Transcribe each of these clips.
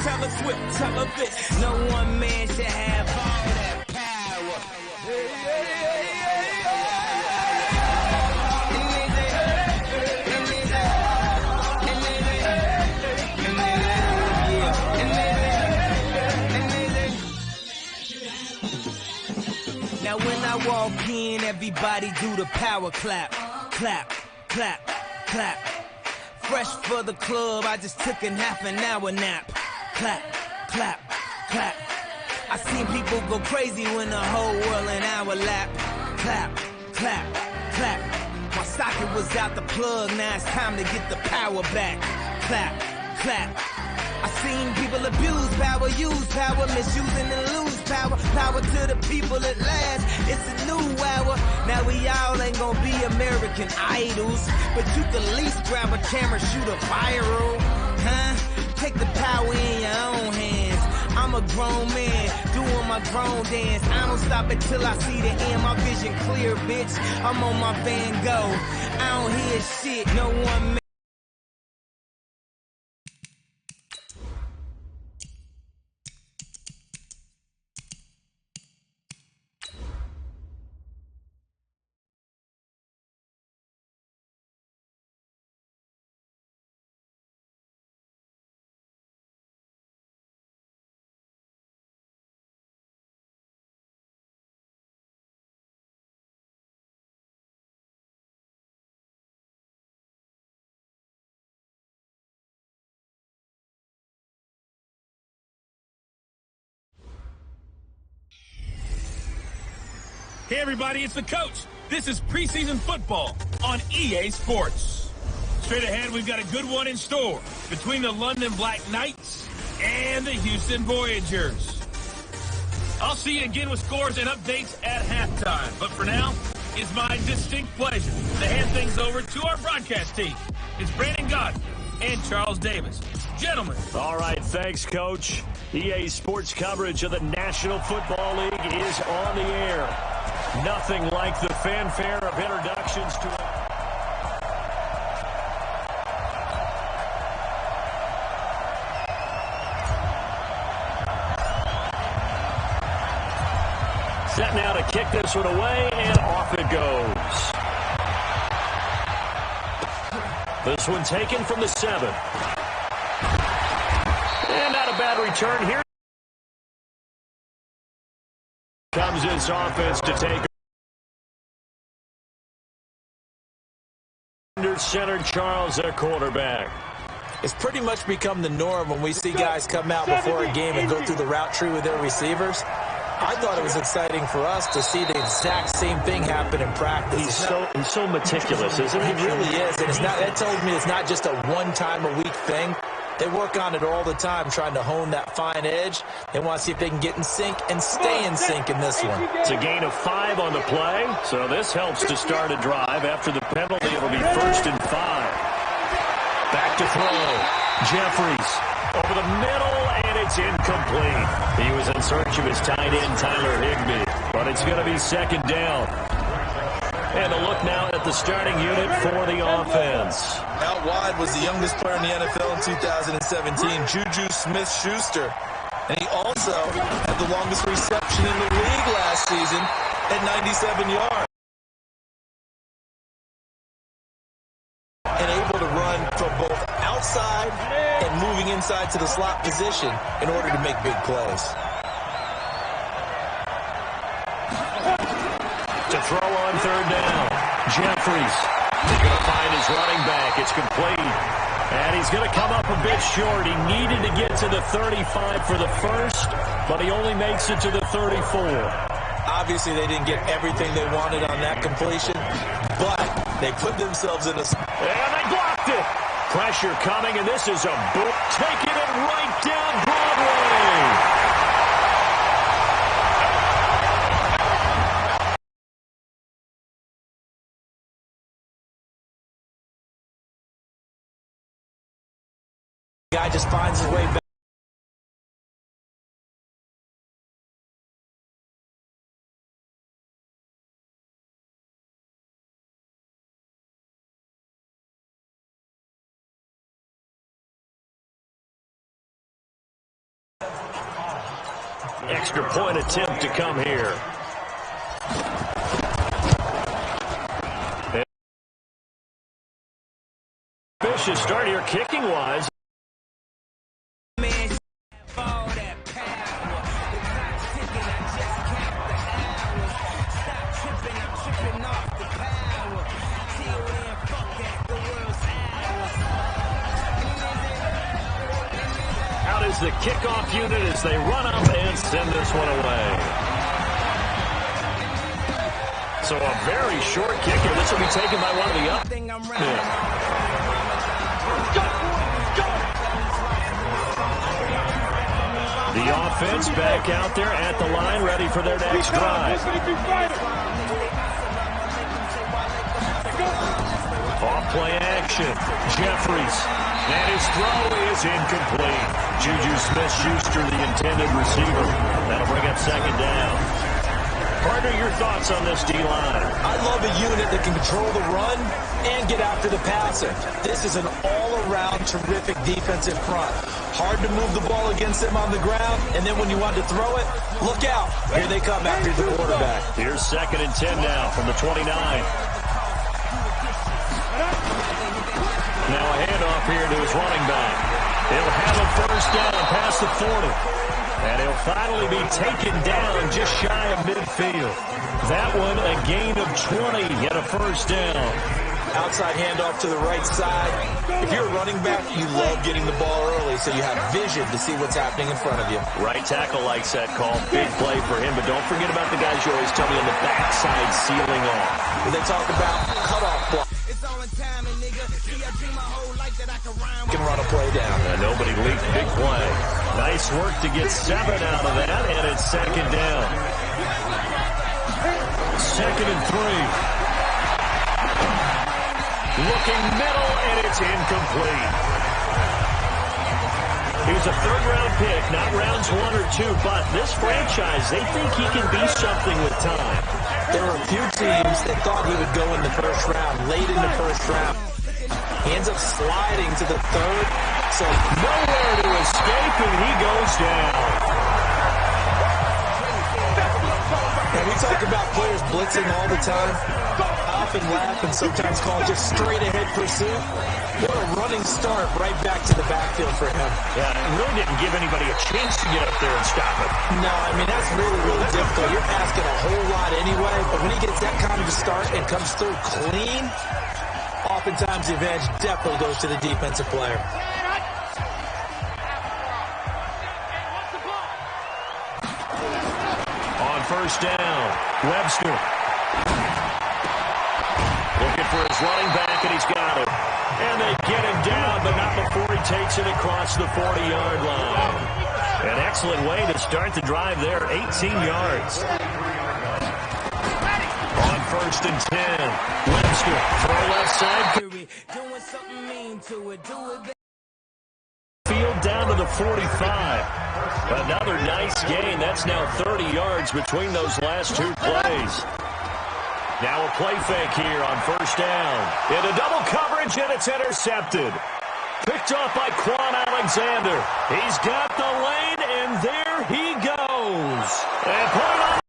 tell her Swift, tell her this. No one man should have all that power. Now when I walk in, everybody do the power clap. Clap, clap, clap. Fresh for the club, I just took a half an hour nap. Clap, clap, clap. I seen people go crazy when the whole world in our lap. Clap, clap, clap. My socket was out the plug, now it's time to get the power back. Clap, clap. I seen people abuse power, use power, misusing and lose power. Power to the people at last. It's a new hour. Now we all ain't gonna be American Idols, but you can at least grab a camera, shoot a viral, huh? Take the power in your own hands. I'm a grown man doing my grown dance. I don't stop until I see the end. My vision clear, bitch. I'm on my Van Gogh. I don't hear shit. No one man. Hey everybody, it's the coach. This is preseason football on EA Sports. Straight ahead, we've got a good one in store between the London Black Knights and the Houston Voyagers. I'll see you again with scores and updates at halftime. But for now, it's my distinct pleasure to hand things over to our broadcast team. It's Brandon Godfrey and Charles Davis. Gentlemen. All right, thanks, Coach. EA Sports coverage of the National Football League is on the air. Nothing like the fanfare of introductions to it. Set now to kick this one away, and off it goes. This one taken from the 7. And not a bad return here. Comes this offense to take under center Charles, their quarterback. It's pretty much become the norm when we see guys come out before a game and go through the route tree with their receivers. I thought it was exciting for us to see the exact same thing happen in practice. He's so meticulous, isn't he? He really is, and that tells me it's not just a one-time-a-week thing. They work on it all the time, trying to hone that fine edge. They want to see if they can get in sync and stay in sync in this one. It's a gain of 5 on the play, so this helps to start a drive. After the penalty, it'll be 1st and 5. Back to throw. Jeffries over the middle, and it's incomplete. He was in search of his tight end, Tyler Higbee, but it's going to be 2nd down. And a look now at the starting unit for the offense. Out wide was the youngest player in the NFL in 2017, Juju Smith-Schuster. And he also had the longest reception in the league last season at 97 yards. And able to run from both outside and moving inside to the slot position in order to make big plays. To throw on 3rd down. Jeffries going to find his running back. It's complete. And he's going to come up a bit short. He needed to get to the 35 for the first, but he only makes it to the 34. Obviously, they didn't get everything they wanted on that completion, but they put themselves in a... And they blocked it. Pressure coming, and this is a boot. Taking it right down Broadway. Guy just finds his way back. Extra point attempt to come here. Vicious start here kicking-wise. Out is the kickoff unit as they run up and send this one away. So a very short kicker. This will be taken by one of the up. The offense back out there at the line, ready for their next drive. Off play action. Jeffries. And his throw is incomplete. Juju Smith-Schuster, the intended receiver. That'll bring up second down. Partner, your thoughts on this D-line? I love a unit that can control the run and get after the passer. This is an all-around terrific defensive front. Hard to move the ball against them on the ground, and then when you want to throw it, look out. Here they come after the quarterback. Here's 2nd and 10 now from the 29. Now a handoff here to his running back. He'll have a first down past the 40. And he'll finally be taken down just shy of midfield. That one a gain of 20 and a first down. Outside handoff to the right side. If you're a running back, you love getting the ball early so you have vision to see what's happening in front of you. Right tackle likes that call. Big play for him, but don't forget about the guys you always tell me on the backside sealing off. When they talk about cutoff block. Can run a play down. Nobody leaked. Big play. Nice work to get 7 out of that, and it's second down. 2nd and 3. Looking middle, and it's incomplete. He was a 3rd-round pick, not rounds 1 or 2, but this franchise, they think he can be something with time. There were a few teams that thought he would go in the first round, late in the first round. He ends up sliding to the 3rd, so nowhere to escape, and he goes down. And we talk about players blitzing all the time. I often laugh and sometimes call it just straight-ahead pursuit. What a running start right back to the backfield for him. Yeah, it really didn't give anybody a chance to get up there and stop him. No, I mean, that's really, really difficult. You're asking a whole lot anyway, but when he gets that kind of a start and comes through clean, oftentimes the advantage definitely goes to the defensive player. On first down, Webster. Looking for his running back, and he's got it. And they get him down, but not before he takes it across the 40-yard line. An excellent way to start the drive there, 18 yards. On 1st and 10, Webster, throw left side. Field down to the 45. Another nice gain. That's now 30 yards between those last 2 plays. Now a play fake here on first down. Into double coverage, and it's intercepted. Picked off by Quan Alexander. He's got the lane, and there he goes. And put it on.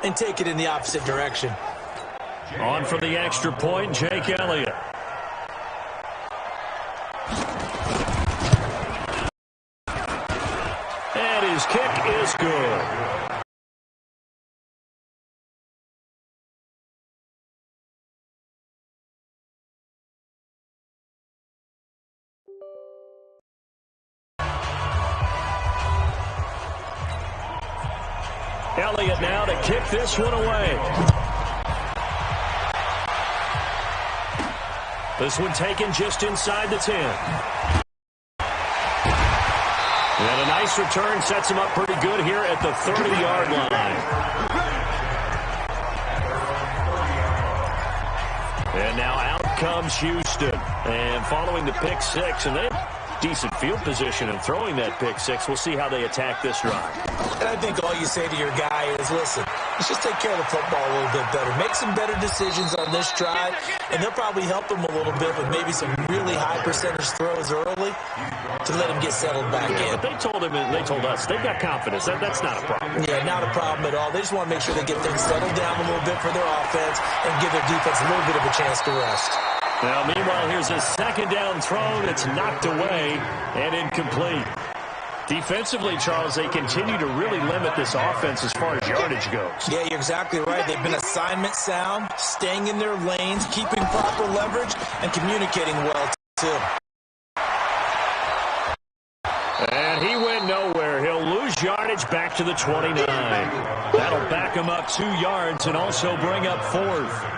And take it in the opposite direction. On for the extra point, Jake Elliott. And his kick is good. Elliott now to kick this one away. This one taken just inside the 10. And a nice return sets him up pretty good here at the 30-yard line. And now out comes Houston. And following the pick six, and they have decent field position and throwing that pick six. We'll see how they attack this drive. And I think all you say to your guy is, listen, let's just take care of the football a little bit better. Make some better decisions on this drive, and they'll probably help him a little bit with maybe some really high percentage throws early to let him get settled back in. But they told him, and they told us, they've got confidence. That's not a problem. Yeah, not a problem at all. They just want to make sure they get things settled down a little bit for their offense and give their defense a little bit of a chance to rest. Now, meanwhile, here's a second down throw that's knocked away and incomplete. Defensively, Charles, they continue to really limit this offense as far as yardage goes. Yeah, you're exactly right. They've been assignment sound, staying in their lanes, keeping proper leverage, and communicating well, too. And he went nowhere. He'll lose yardage back to the 29. That'll back him up 2 yards and also bring up 4th.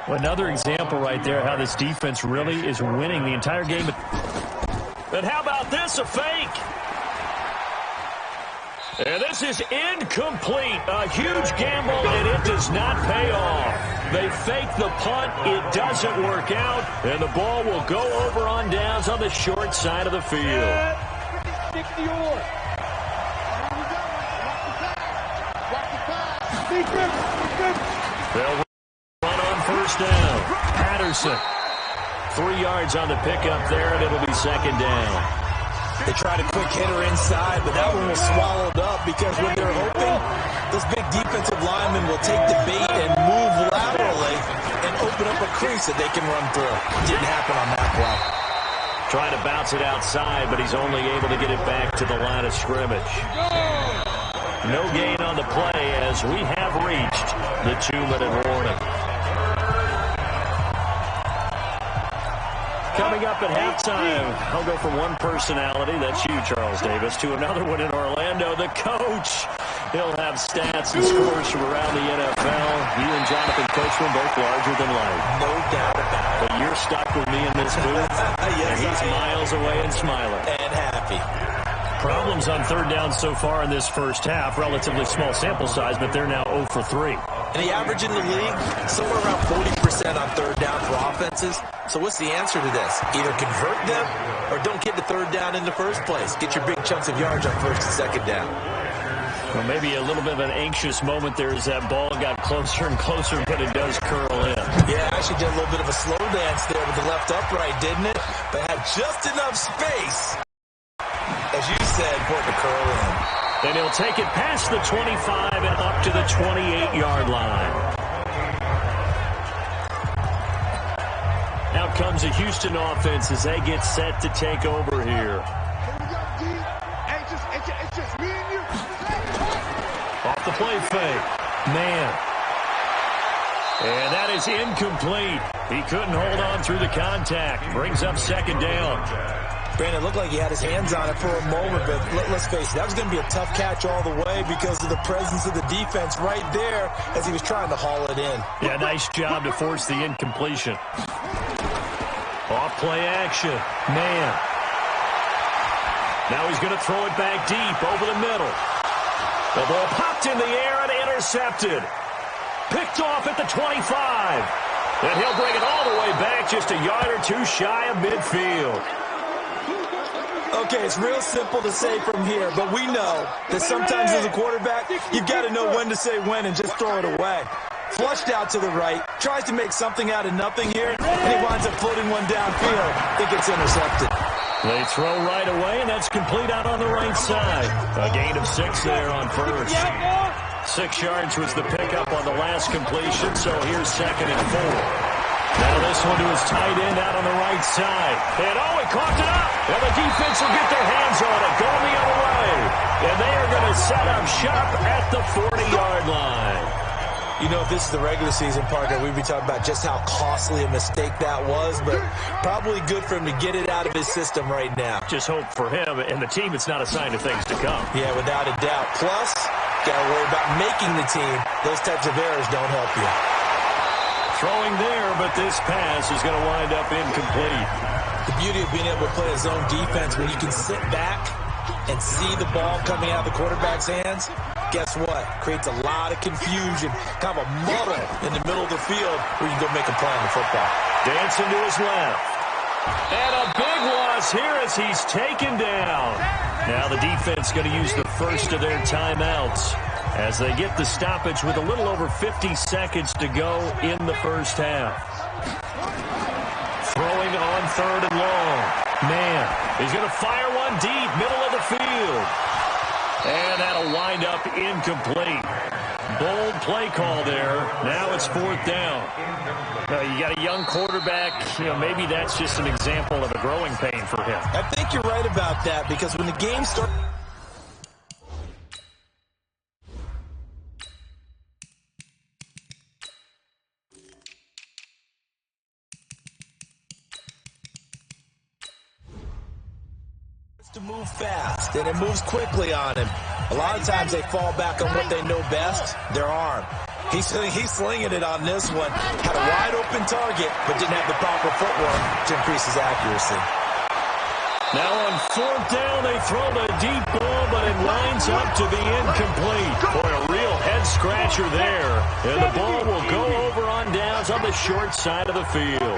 Another example right there how this defense really is winning the entire game. And how about this, a fake? And this is incomplete. A huge gamble, and it does not pay off. They fake the punt. It doesn't work out, and the ball will go over on downs on the short side of the field. They'll run on first down. Patterson. 3 yards on the pickup there, and it'll be second down. They tried a quick hitter inside, but that one was swallowed up because when they're hoping, this big defensive lineman will take the bait and move laterally and open up a crease that they can run through. Didn't happen on that play. Trying to bounce it outside, but he's only able to get it back to the line of scrimmage. No gain on the play as we have reached the 2-minute warning. Coming up at halftime, I'll go from one personality, that's you, Charles Davis, to another one in Orlando, the coach. He'll have stats and scores from around the NFL. You and Jonathan Coachman both larger than life. No doubt about it. But you're stuck with me in this booth, yes, and he's miles away and smiling. And happy. Problems on third down so far in this first half. Relatively small sample size, but they're now 0 for 3. And the average in the league, somewhere around 40% on third down for offenses. So what's the answer to this? Either convert them or don't get to third down in the first place. Get your big chunks of yards on first and second down. Well, maybe a little bit of an anxious moment there as that ball got closer and closer, but it does curl in. Yeah, actually did a little bit of a slow dance there with the left upright, didn't it? But had just enough space, as you said, for it to curl in. And he'll take it past the 25 and up to the 28-yard line. Out comes the Houston offense as they get set to take over here. Off the play fake. Man. And that is incomplete. He couldn't hold on through the contact. Brings up second down. Brandon, it looked like he had his hands on it for a moment, but let's face it, that was going to be a tough catch all the way because of the presence of the defense right there as he was trying to haul it in. Yeah, nice job to force the incompletion. Off play action. Man. Now he's going to throw it back deep over the middle. The ball popped in the air and intercepted. Picked off at the 25. And he'll bring it all the way back just a yard or two shy of midfield. Okay, it's real simple to say from here, but we know that sometimes as a quarterback, you've got to know when to say when and just throw it away. Flushed out to the right, tries to make something out of nothing here, and he winds up floating one downfield. It gets intercepted. They throw right away, and that's complete out on the right side. A gain of 6 there on first. 6 yards was the pickup on the last completion, so here's second and 4. Now this one to his tight end out on the right side. And he caught it up. And the defense will get their hands on it, going the other way. And they are going to set up shop at the 40-yard line. You know, if this is the regular season, partner, we'd be talking about just how costly a mistake that was, but probably good for him to get it out of his system right now. Just hope for him and the team it's not a sign of things to come. Yeah, without a doubt. Plus, got to worry about making the team. Those types of errors don't help you. Throwing there, but this pass is going to wind up incomplete. The beauty of being able to play a zone defense when you can sit back and see the ball coming out of the quarterback's hands, guess what? Creates a lot of confusion, kind of a muddle in the middle of the field where you can go make a play on the football. Dancing to his left. And a big loss here as he's taken down. Now the defense going to use the first of their timeouts as they get the stoppage with a little over 50 seconds to go in the first half. Throwing on 3rd and long. Man, he's going to fire one deep, middle of the field. And that'll wind up incomplete. Bold play call there. Now it's 4th down. You got a young quarterback. Maybe that's just an example of a growing pain for him. I think you're right about that because when the game starts... to move fast, and it moves quickly on him. A lot of times they fall back on what they know best, their arm. He's slinging it on this one. Had a wide-open target, but didn't have the proper footwork to increase his accuracy. Now on 4th down, they throw the deep ball, but it lines up to be incomplete. Boy, a real head-scratcher there. And the ball will go over on downs on the short side of the field.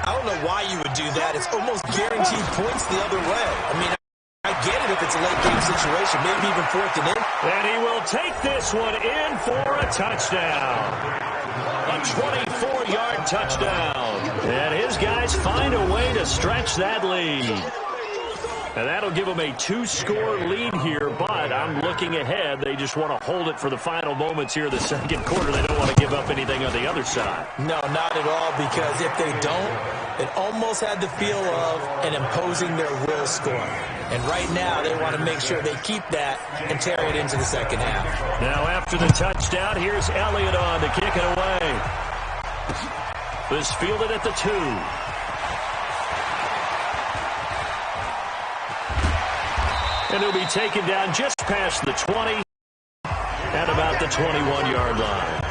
I don't know why you would do that. It's almost guaranteed points the other way. I mean, I get it if it's a late-game situation, maybe even 4th and in. And he will take this one in for a touchdown. A 24-yard touchdown. And his guys find a way to stretch that lead. And that'll give them a 2-score lead here, but I'm looking ahead. They just want to hold it for the final moments here of the second quarter. They don't want to give up anything on the other side. No, not at all, because if they don't, it almost had the feel of an imposing their will score. And right now, they want to make sure they keep that and carry it into the second half. Now, after the touchdown, here's Elliott on to kick it away. This fielded at the 2. And he'll be taken down just past the 20 at about the 21-yard line.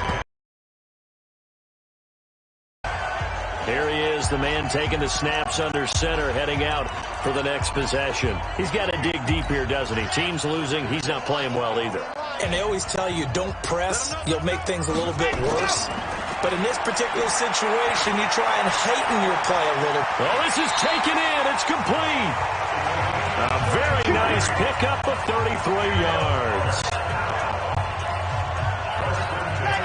Here he is, the man taking the snaps under center, heading out for the next possession. He's got to dig deep here, doesn't he? Team's losing. He's not playing well either. And they always tell you, don't press. You'll make things a little bit worse. But in this particular situation, you try and heighten your play a little. Well, this is taken in. It's complete. A very nice pickup of 33 yards.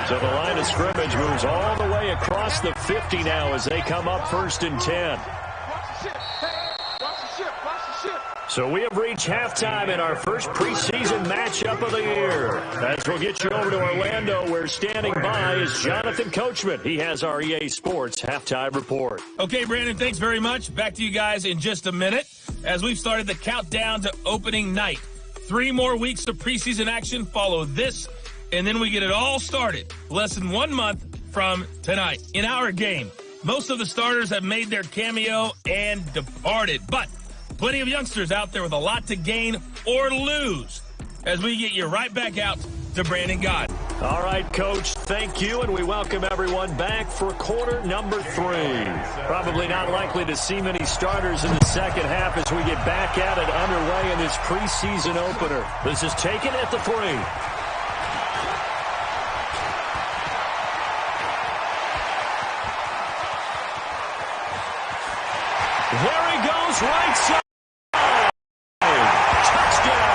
So the line of scrimmage moves all the way across the 50 now as they come up 1st and 10. So we have reached halftime in our first preseason matchup of the year. As we'll get you over to Orlando, where standing by is Jonathan Coachman. He has our EA Sports halftime report. Okay, Brandon, thanks very much. Back to you guys in just a minute as we've started the countdown to opening night. 3 more weeks of preseason action follow this, and then we get it all started less than 1 month from tonight. In our game, most of the starters have made their cameo and departed, but plenty of youngsters out there with a lot to gain or lose as we get you right back out to Brandon Gott. All right, Coach, thank you, and we welcome everyone back for quarter number 3. Probably not likely to see many starters in the second half as we get back at it underway in this preseason opener. This is taken at the 3. There he goes, right side. Touchdown,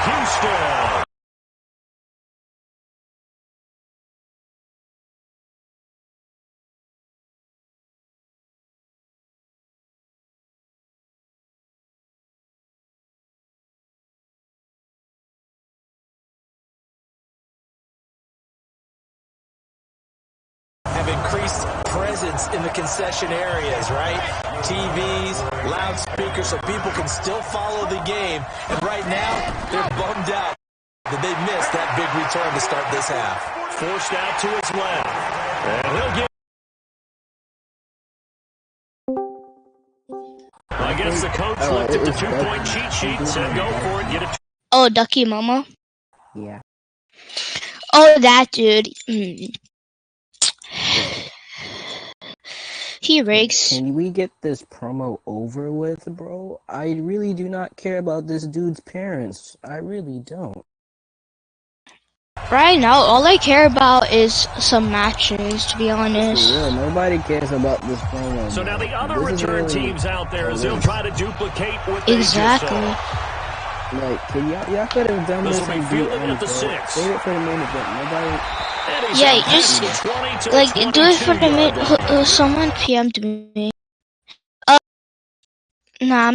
Houston. Have increased presence in the concession areas, right? TVs, loudspeakers, so people can still follow the game. And right now, they're bummed out that they missed that big return to start this half. Forced out to his left. And he'll get... I guess the coach looked at the 2-point cheat sheet and said, go for it, get it. Oh, Ducky Mama? Yeah. Oh, that dude. He rakes. Can we get this promo over with, bro? I really do not care about this dude's parents. I really don't. Right now, all I care about is some matches, to be For honest. real, nobody cares about this promo. So now the other this return really teams out there, as they'll try to duplicate what they just Exactly. saw. Like, y'all could have done This this will be and fielded beat at the NFL. 6. Save it for the main event. Nobody. And he's Yeah, out just past the 20 to like the do it for the 22-yard line. someone PM'd me. Nah.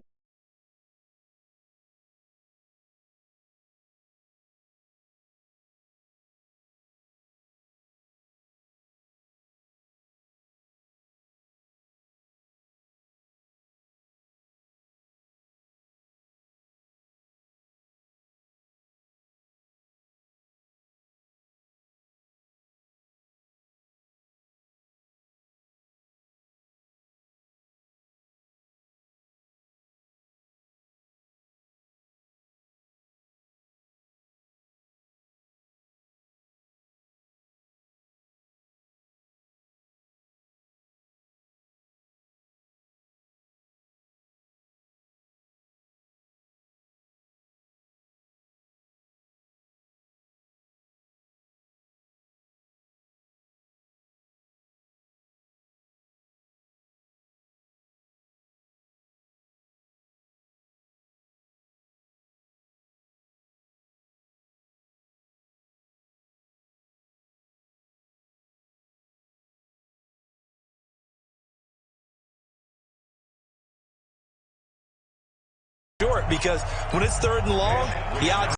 Short, because when it's 3rd and long, the odds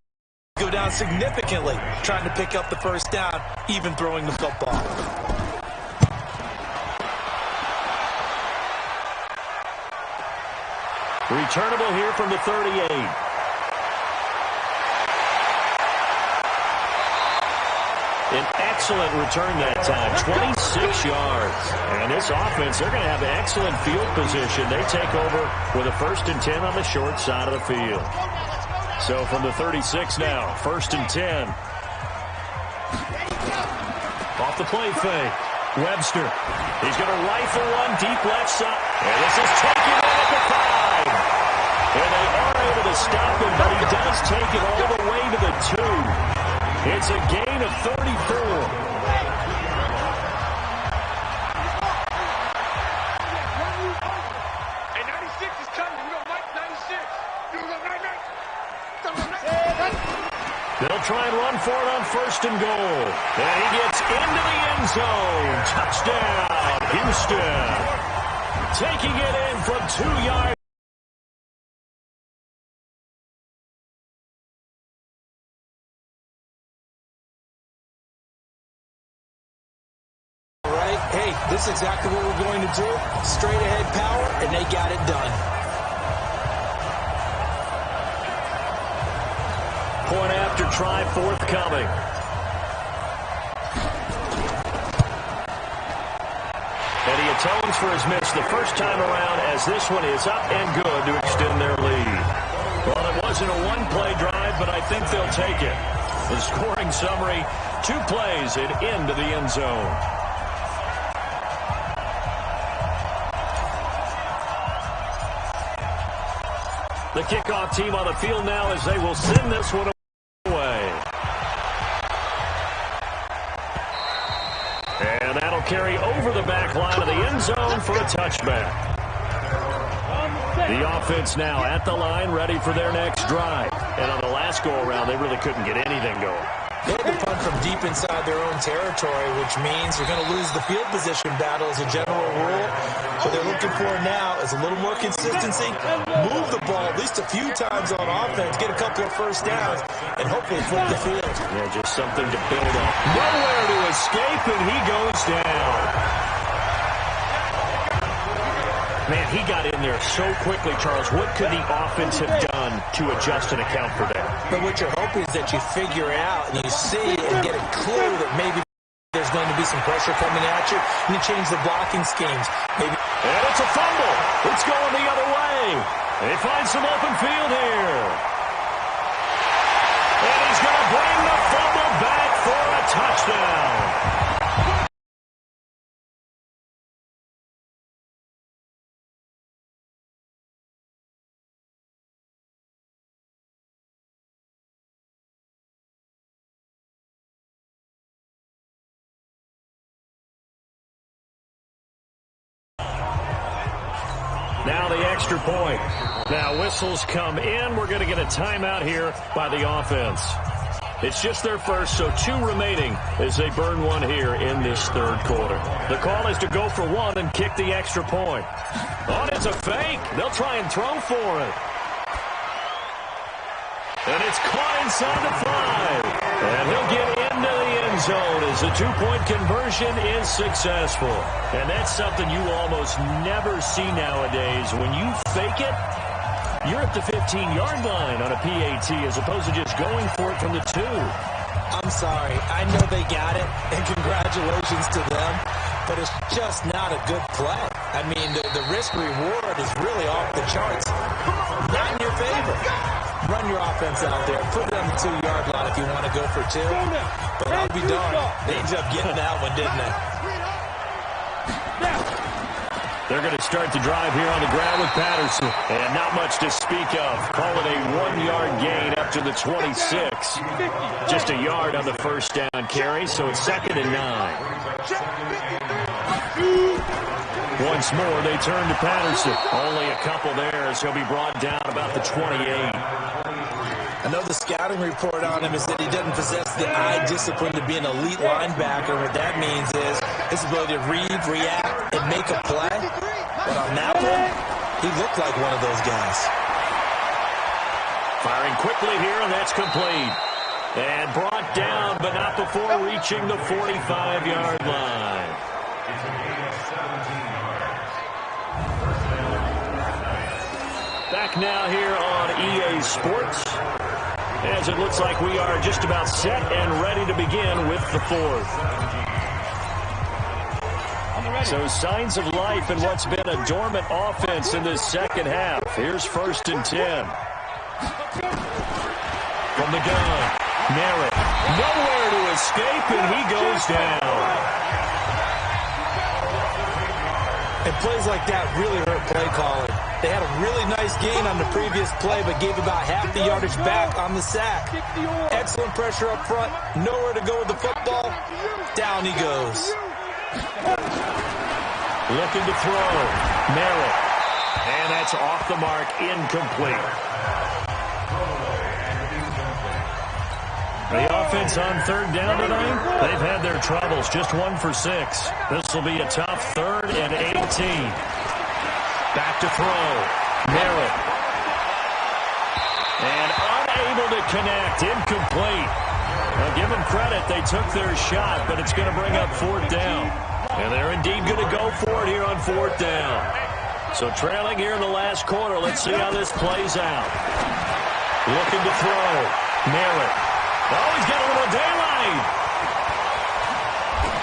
go down significantly trying to pick up the first down, even throwing the football. Returnable here from the 38. An excellent return that time, 26 yards. And this offense, they're going to have excellent field position. They take over with a 1st and 10 on the short side of the field. So from the 36 now, 1st and 10. Off the play fake. Webster. He's going to rifle one deep left side. And this is taken in at the 5. And they are able to stop him, but he does take it all the way to the 2. It's a gain of 34. And 96 is coming. We got Mike 96. They'll try and run for it on 1st and goal. And he gets into the end zone. Touchdown, Houston. Taking it in from 2 yards. Hey, this is exactly what we're going to do. Straight ahead power, and they got it done. Point after try forthcoming. And he atones for his miss the first time around, as this one is up and good to extend their lead. Well, it wasn't a one-play drive, but I think they'll take it. The scoring summary, 2 plays and into the end zone. The kickoff team on the field now as they will send this one away. And that'll carry over the back line of the end zone for a touchback. The offense now at the line, ready for their next drive. And on the last go-around, they really couldn't get anything going. They had to punt from deep inside their own territory, which means you're going to lose the field position battle as a general rule. What they're looking for now is a little more consistency, move the ball at least a few times on offense, get a couple of first downs, and hopefully flip the field. Yeah, just something to build on. Nowhere to escape, and he goes down. Man, he got in there so quickly, Charles. What could the offense have done to adjust and account for that? But what you're hoping is that you figure out and you see and get a clue that maybe there's going to be some pressure coming at you, and you change the blocking schemes. Maybe. And it's a fumble. It's going the other way. They find some open field here. And he's going to bring the fumble back for a touchdown. Now the extra point. Now whistles come in. We're going to get a timeout here by the offense. It's just their first, so 2 remaining as they burn one here in this third quarter. The call is to go for 1 and kick the extra point. Oh, it's a fake. They'll try and throw for it. And it's caught inside the 5. And he'll get into the end zone as the 2-point conversion is successful. And that's something you almost never see nowadays. When you fake it, you're at the 15-yard line on a PAT as opposed to just going for it from the 2. I'm sorry. I know they got it, and congratulations to them, but it's just not a good play. I mean, the risk-reward is really off the charts. Not in your favor. Run your offense out there. Put it on the 2-yard line if you want to go for 2. But I'll be darned. They ended up getting that one, didn't they? They're going to start the drive here on the ground with Patterson. And not much to speak of. Call it a 1-yard gain up to the 26. Just a yard on the first down carry, so it's 2nd and 9. Once more, they turn to Patterson. Only a couple there, so he'll be brought down about the 28. I know the scouting report on him is that he doesn't possess the eye discipline to be an elite linebacker. What that means is his ability to read, react, and make a play. But on that one, he looked like one of those guys. Firing quickly here, and that's complete. And brought down, but not before reaching the 45-yard line. Back now here on EA Sports, as it looks like we are just about set and ready to begin with the 4th. So signs of life in what's been a dormant offense in this second half. Here's 1st and 10. From the gun, Merritt. Nowhere to escape, and he goes down. And plays like that really hurt play calling. They had a really nice gain on the previous play, but gave about half the yardage back on the sack. Excellent pressure up front. Nowhere to go with the football. Down he goes. Looking to throw. Merritt. And that's off the mark. Incomplete. The offense on 3rd down tonight, they've had their troubles. Just 1 for 6. This will be a tough 3rd and 18. Back to throw. Merritt. And unable to connect. Incomplete. Now, give them credit. They took their shot, but it's going to bring up 4th down. And they're indeed going to go for it here on 4th down. So trailing here in the last quarter. Let's see how this plays out. Looking to throw. Merritt. Oh, he's got a little daylight.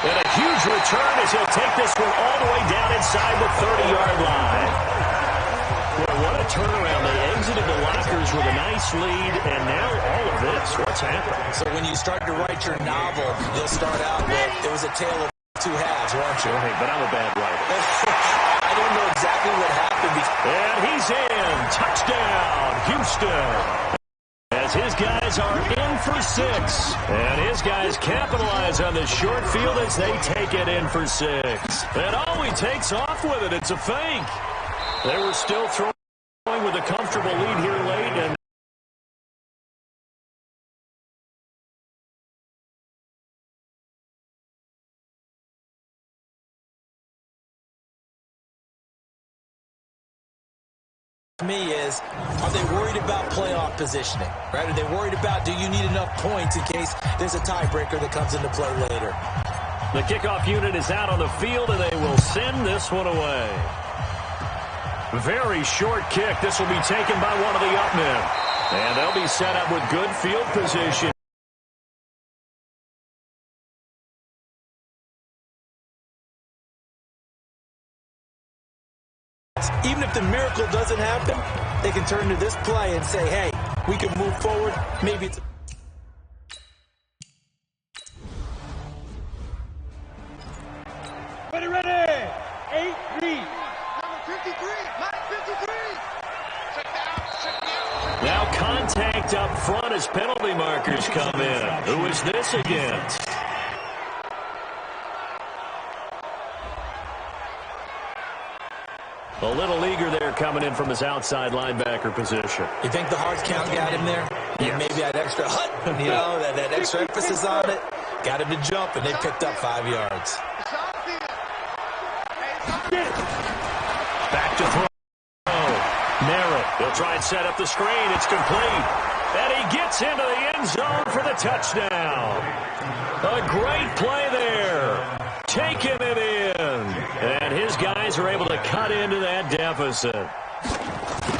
And a huge return as he'll take this one all the way down inside the 30-yard line. Boy, what a turnaround. They exited the lockers with a nice lead, and now all of this. What's happened? So when you start to write your novel, you'll start out with, it was a tale of 2 halves, weren't you? Hey, but I'm a bad writer. I don't know exactly what happened. And he's in. Touchdown, Houston. As his guys are in for 6. And his guys capitalize on the short field as they take it in for 6. And oh, he takes off with it. It's a fake. They were still throwing with a comfortable lead here late. And me is, are they worried about playoff positioning, right? Are they worried about, do you need enough points in case there's a tiebreaker that comes into play later? the kickoff unit is out on the field, and they will send this one away. Very short kick. This will be taken by one of the up men. And they'll be set up with good field position. Even if the miracle doesn't happen, they can turn to this play and say, hey, we can move forward. Maybe it's... Ready, ready. 8-3. Number 53. Number 53. Check that out. Now contact up front as penalty markers come in. Who is this against? A little eager there coming in from his outside linebacker position. You think the hard count got him there? Yes. Maybe that extra that extra emphasis on it. Got him to jump, and they picked up 5 yards. Back to throw. Merritt. He'll try and set up the screen. It's complete. And he gets into the end zone for the touchdown. A great play there. Taking it in. And his guys are able to cut into that deficit.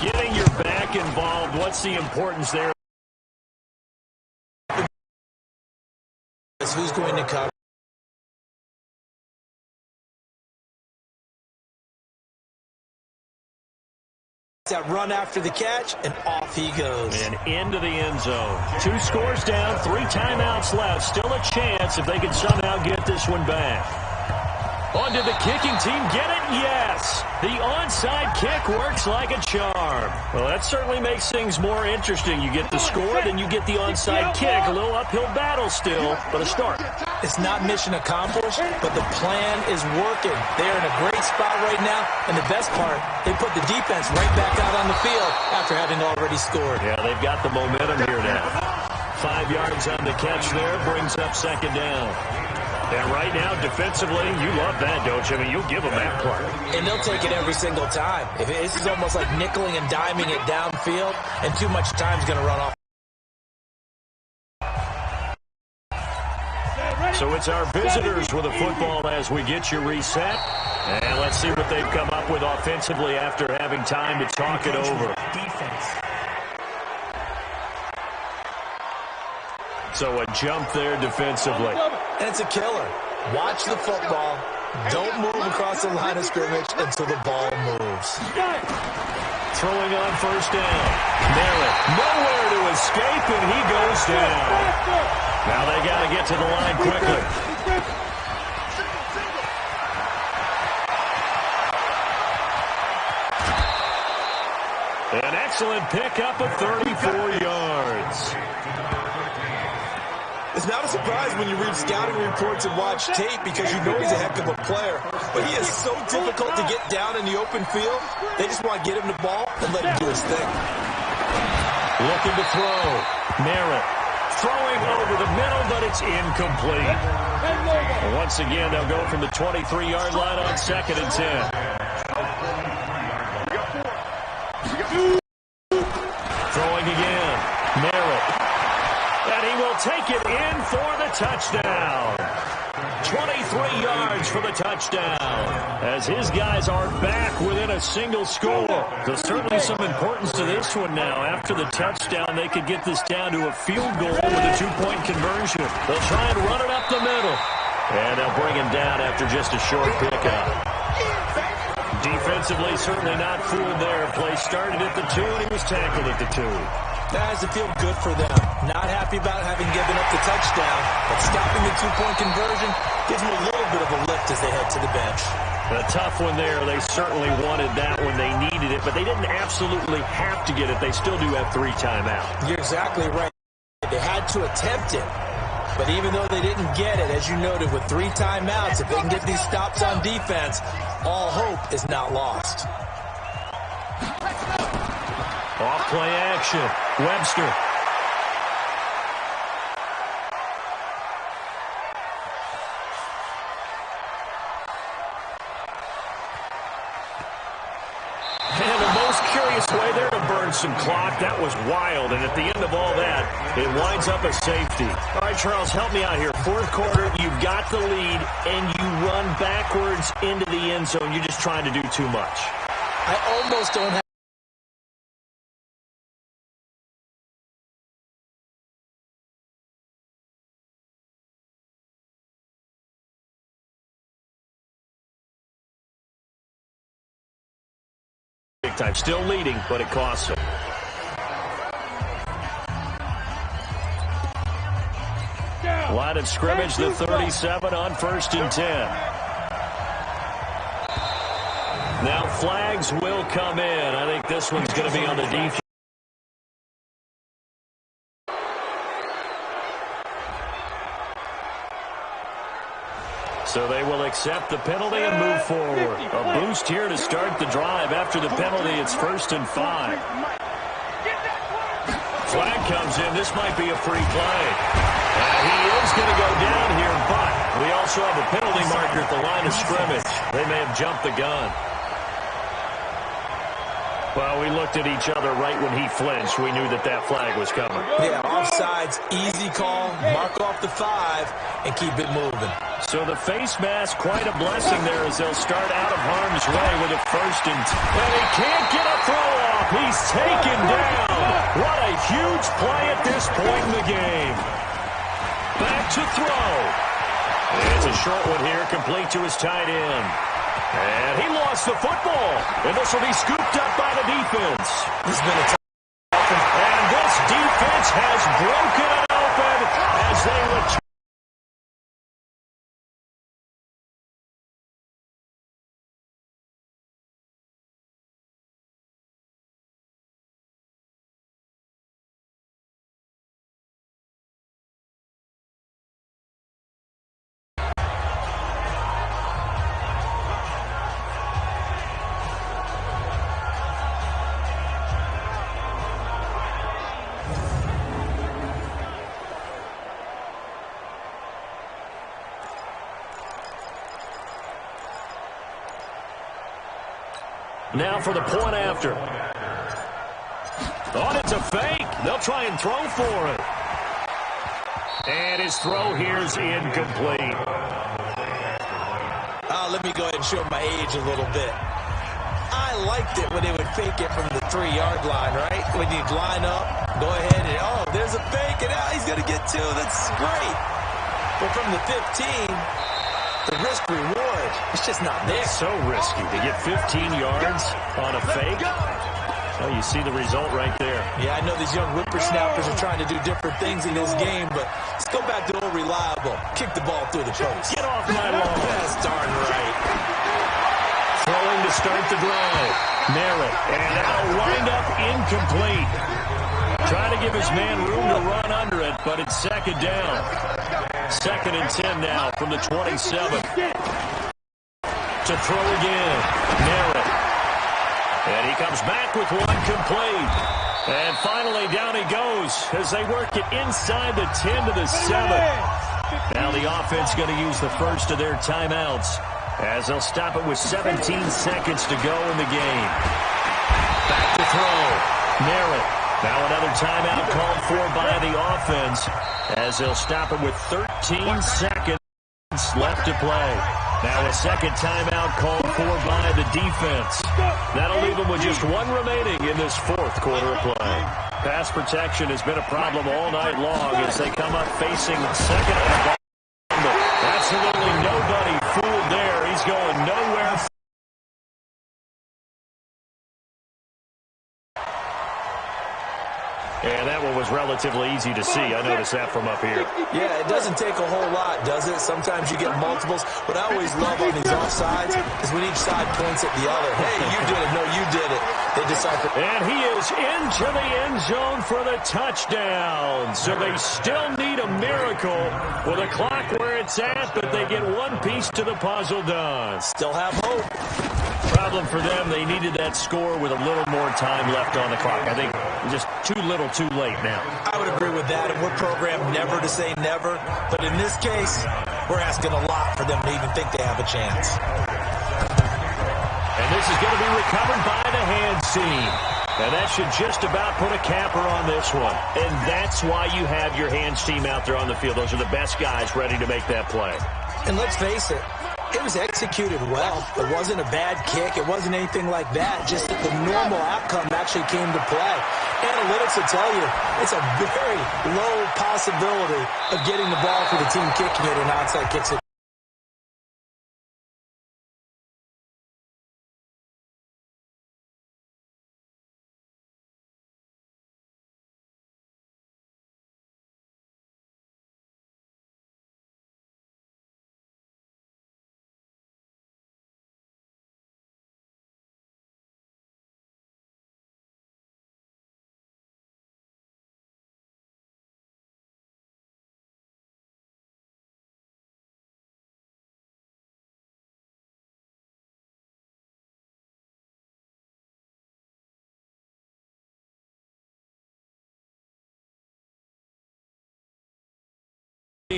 Getting your back involved. What's the importance there? Who's going to cover? That run after the catch, and off he goes. And into the end zone. 2 scores down, 3 timeouts left. Still a chance if they can somehow get this one back. On did the kicking team get it? Yes. The onside kick works like a charm. Well, that certainly makes things more interesting. You get the score, then you get the onside kick. A little uphill battle still, but a start. It's not mission accomplished, but the plan is working. They're in a great spot right now, and the best part, they put the defense right back out on the field after having already scored. Yeah, they've got the momentum here now. 5 yards on the catch there, brings up second down. And right now, defensively, you love that, don't you? I mean, you'll give them that part. And they'll take it every single time. This is almost like nickeling and diming it downfield, and too much time's going to run off. So it's our visitors with the football as we get you reset. And let's see what they've come up with offensively after having time to talk it over. So a jump there defensively. And it's a killer. Watch the football. Don't move across the line of scrimmage until the ball moves. Throwing on first down. Merritt, nowhere to escape, and he goes down. Now they got to get to the line quickly. An excellent pickup of 34 yards. It's not a surprise when you read scouting reports and watch tape because you know he's a heck of a player. But he is so difficult to get down in the open field. They just want to get him the ball and let him do his thing. Looking to throw. Merritt throwing over the middle, but it's incomplete. And once again, they'll go from the 23-yard line on 2nd and 10. Throwing again. Merritt. And he will take it in for the touchdown. 23 yards for the touchdown. As his guys are back within a single score. There's certainly some importance to this one now. After the touchdown, they could get this down to a field goal with a 2-point conversion. They'll try and run it up the middle. And they'll bring him down after just a short pickup. Defensively, certainly not fooled there. Play started at the 2, and he was tackled at the 2. That has to feel good for them. Not happy about having given up the touchdown, but stopping the 2-point conversion gives them a little bit of a lift as they head to the bench. A tough one there. They certainly wanted that when they needed it, but they didn't absolutely have to get it. They still do have 3 timeouts. You're exactly right. They had to attempt it, but even though they didn't get it, as you noted, with 3 timeouts, if they can get these stops on defense, all hope is not lost. Off play action. Webster. And the most curious way there to burn some clock. That was wild. And at the end of all that, it winds up a safety. All right, Charles, help me out here. 4th quarter, you've got the lead, and you run backwards into the end zone. You're just trying to do too much. I almost don't have big time. Still leading, but it costs them. Line of scrimmage, the 37 on 1st and 10. Now flags will come in. I think this one's going to be on the defense. So they will accept the penalty and move forward. A boost here to start the drive. After the penalty, it's 1st and 5. Flag comes in. This might be a free play. He is going to go down here, but we also have a penalty marker at the line of scrimmage. They may have jumped the gun. Well, we looked at each other right when he flinched. We knew that that flag was coming. Yeah, offsides, easy call, mark off the 5, and keep it moving. So the face mask, quite a blessing there as they'll start out of harm's way with a 1st and 10. And he can't get a throw off. He's taken down. What a huge play at this point in the game. Back to throw. It's a short one here, complete to his tight end. And he lost the football. And this will be scooped up by the defense. This has been a and this defense has broken it open as they return. Now for the point after. Oh, it's a fake. They'll try and throw for it. And his throw here's incomplete. Let me go ahead and show my age a little bit. I liked it when they would fake it from the 3-yard line, right? When you'd line up, go ahead and, oh, there's a fake, and he's going to get 2. That's great. But from the 15, the risk-reward, it's just not there. It's so risky to get 15 yards on a fake. Oh, you see the result right there. Yeah, I know these young whippersnappers are trying to do different things in this game, but let's go back to old reliable. Kick the ball through the post. Get off my lawn. That's darn right. Throwing to start the drive. Merritt. And that'll wind up incomplete. Trying to give his man room to run under it, but it's 2nd down. 2nd and 10 now from the 27. To throw again. Merritt. And he comes back with one complete. And finally down he goes as they work it inside the 10 to the 7. Now the offense going to use the first of their timeouts as they'll stop it with 17 seconds to go in the game. Back to throw. Merritt. Now another timeout called for by the offense as they'll stop it with 13 seconds left to play. Now a second timeout called for by the defense. That'll leave them with just one remaining in this 4th quarter of play. Pass protection has been a problem all night long as they come up facing second and absolutely nobody fooled there. He's going nowhere. And that one was relatively easy to see. I noticed that from up here. Yeah, it doesn't take a whole lot, does it? Sometimes you get multiples. What I always love on these offsides is when each side points at the other. Hey, you did it. No, you did it. They decide. And he is into the end zone for the touchdown. So they still need a miracle with a clock where it's at, but they get one piece to the puzzle done. Still have hope. Problem for them, they needed that score with a little more time left on the clock. I think just too little, too late now. I would agree with that, and we're programmed never to say never. But in this case, we're asking a lot for them to even think they have a chance. And this is going to be recovered by the hands team. And that should just about put a capper on this one. And that's why you have your hands team out there on the field. Those are the best guys ready to make that play. And let's face it, it was executed well. It wasn't a bad kick. It wasn't anything like that. Just that the normal outcome actually came to play. Analytics will tell you it's a very low possibility of getting the ball for the team kicking it and onside kicks it.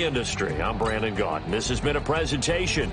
industry. I'm Brandon Gaudin. This has been a presentation